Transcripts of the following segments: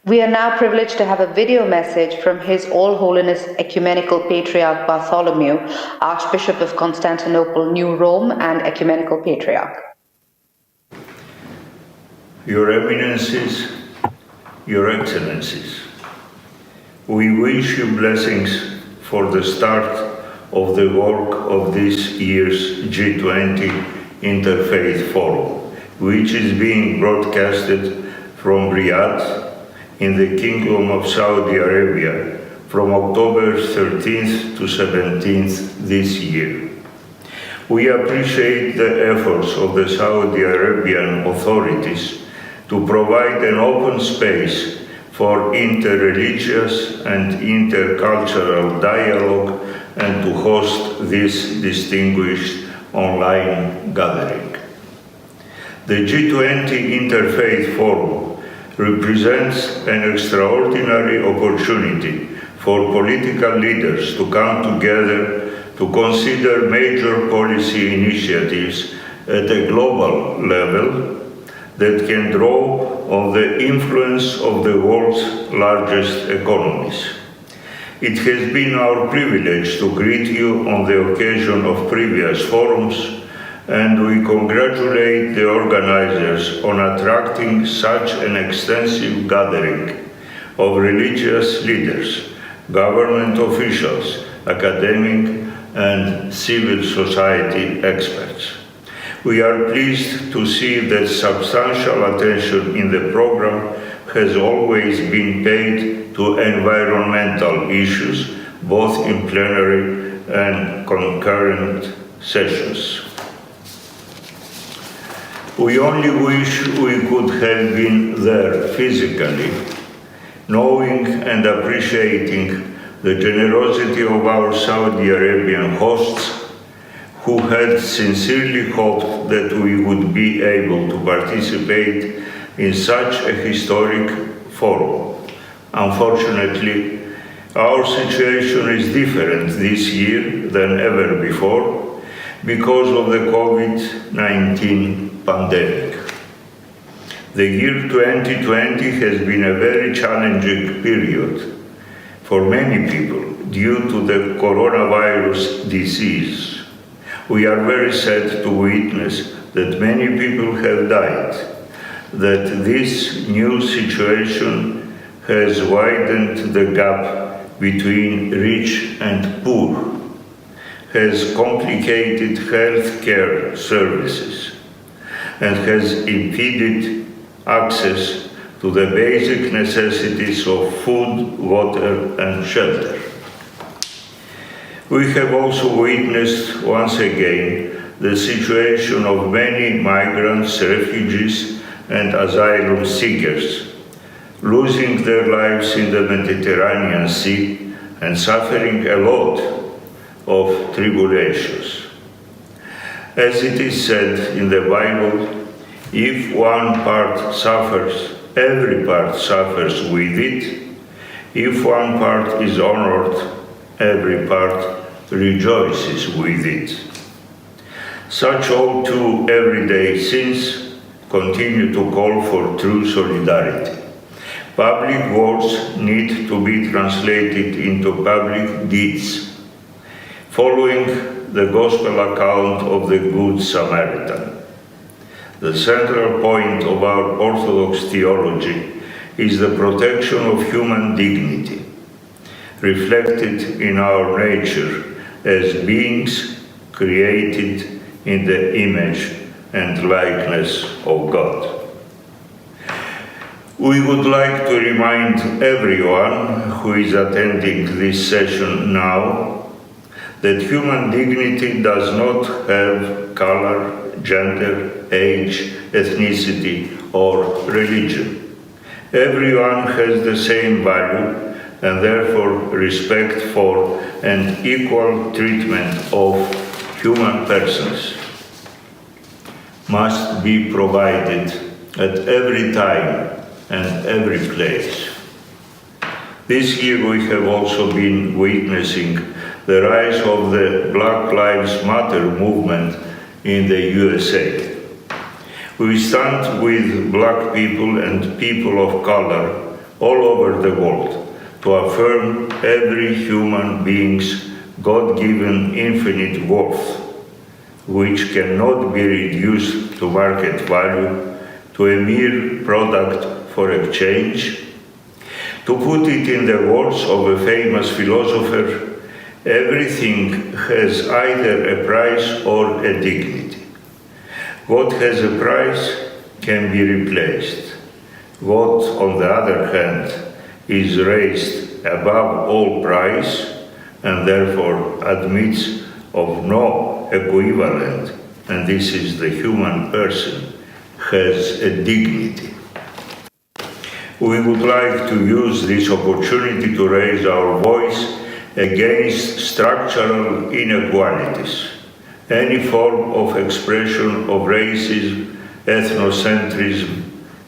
We are now privileged to have a video message from His All Holiness Ecumenical Patriarch Bartholomew, Archbishop of Constantinople-New, Rome, and Ecumenical Patriarch. Your Eminences, Your Excellencies, we wish you blessings for the start of the work of this year's G20 Interfaith Forum, which is being broadcasted from Riyadh in the Kingdom of Saudi Arabia from October 13th to 17th this year. We appreciate the efforts of the Saudi Arabian authorities to provide an open space for interreligious and intercultural dialogue and to host this distinguished online gathering. The G20 Interfaith Forum represents an extraordinary opportunity for political leaders to come together to consider major policy initiatives at a global level that can draw on the influence of the world's largest economies. It has been our privilege to greet you on the occasion of previous forums, and we congratulate the organizers on attracting such an extensive gathering of religious leaders, government officials, academic and civil society experts. We are pleased to see that substantial attention in the program has always been paid to environmental issues, both in plenary and concurrent sessions. We only wish we could have been there physically, knowing and appreciating the generosity of our Saudi Arabian hosts, who had sincerely hoped that we would be able to participate in such a historic forum. Unfortunately, our situation is different this year than ever before because of the COVID-19 pandemic. The year 2020 has been a very challenging period for many people due to the coronavirus disease. We are very sad to witness that many people have died, that this new situation has widened the gap between rich and poor, has complicated healthcare services, and has impeded access to the basic necessities of food, water, and shelter. We have also witnessed once again the situation of many migrants, refugees, and asylum seekers, losing their lives in the Mediterranean Sea and suffering a lot of tribulations. As it is said in the Bible, if one part suffers, every part suffers with it. If one part is honored, every part rejoices with it. Such all too everyday sins continue to call for true solidarity. Public words need to be translated into public deeds, following the Gospel account of the Good Samaritan. The central point of our Orthodox theology is the protection of human dignity, reflected in our nature as beings created in the image and likeness of God. We would like to remind everyone who is attending this session now that human dignity does not have color, gender, age, ethnicity, or religion. Everyone has the same value, and therefore respect for and equal treatment of human persons must be provided at every time and every place. This year we have also been witnessing the rise of the Black Lives Matter movement in the USA. We stand with Black people and people of color all over the world to affirm every human being's God-given infinite worth, which cannot be reduced to market value, to a mere product for exchange. To put it in the words of a famous philosopher, everything has either a price or a dignity. What has a price can be replaced. What, on the other hand, is raised above all price and therefore admits of no equivalent, and this is the human person, has a dignity. We would like to use this opportunity to raise our voice against structural inequalities, any form of expression of racism, ethnocentrism,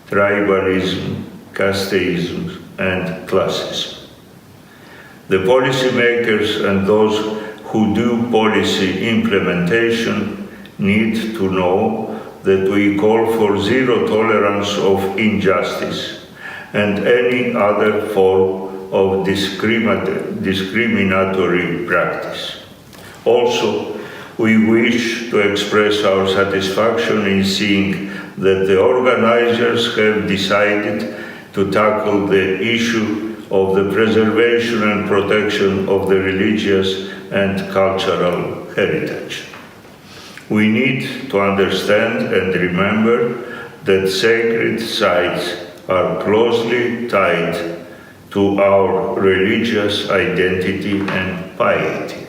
tribalism, casteism, and classism. The policymakers and those who do policy implementation need to know that we call for zero tolerance of injustice and any other form of discriminatory practice. Also, we wish to express our satisfaction in seeing that the organizers have decided to tackle the issue of the preservation and protection of the religious and cultural heritage. We need to understand and remember that sacred sites are closely tied to our religious identity and piety.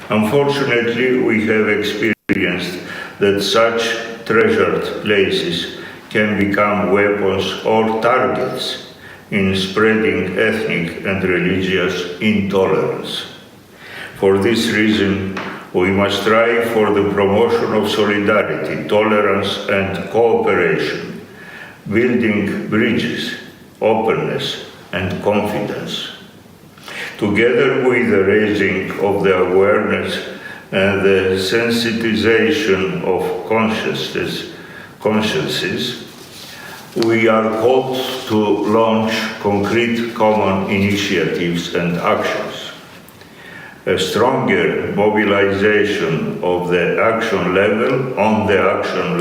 Unfortunately, we have experienced that such treasured places can become weapons or targets in spreading ethnic and religious intolerance. For this reason, we must strive for the promotion of solidarity, tolerance, and cooperation, building bridges, openness, and confidence. Together with the raising of the awareness and the sensitization of consciences, we are called to launch concrete common initiatives and actions. A stronger mobilization of the action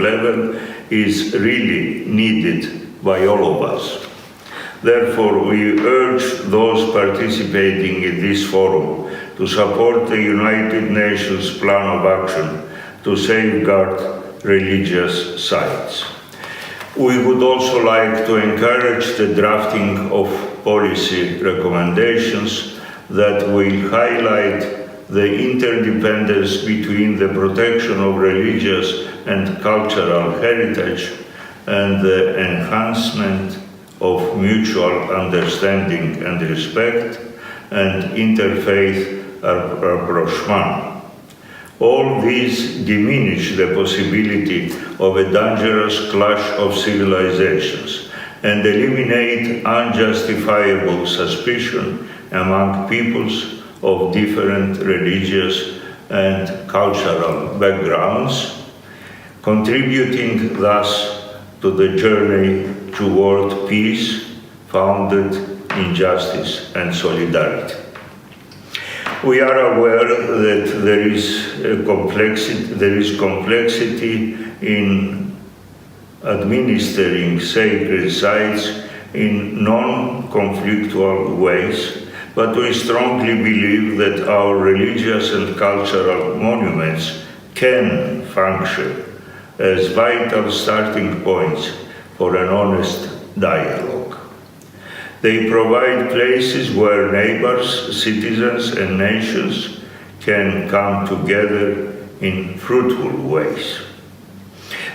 level, is really needed by all of us. Therefore, we urge those participating in this forum to support the United Nations Plan of Action to safeguard religious sites. We would also like to encourage the drafting of policy recommendations that will highlight the interdependence between the protection of religious and cultural heritage and the enhancement of mutual understanding and respect and interfaith rapprochement. All these diminish the possibility of a dangerous clash of civilizations and eliminate unjustifiable suspicion among peoples of different religious and cultural backgrounds, contributing thus to the journey toward peace founded in justice and solidarity. We are aware that there is complexity in administering sacred sites in non-conflictual ways, but we strongly believe that our religious and cultural monuments can function as vital starting points for an honest dialogue. They provide places where neighbors, citizens, and nations can come together in fruitful ways.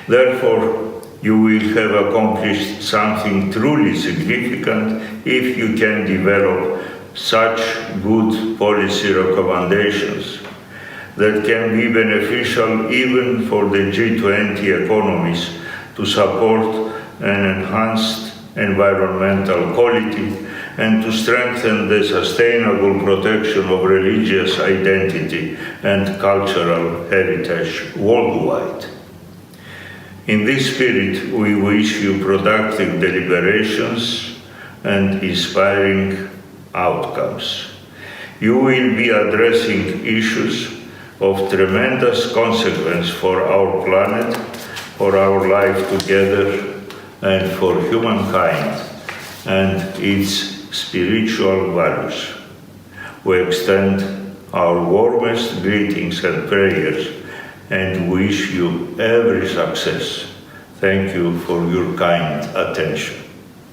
Therefore, you will have accomplished something truly significant if you can develop such good policy recommendations that can be beneficial even for the G20 economies to support an enhanced environmental quality and to strengthen the sustainable protection of religious identity and cultural heritage worldwide. In this spirit, we wish you productive deliberations and inspiring outcomes. You will be addressing issues of tremendous consequence for our planet, for our life together, and for humankind and its spiritual values. We extend our warmest greetings and prayers and wish you every success. Thank you for your kind attention.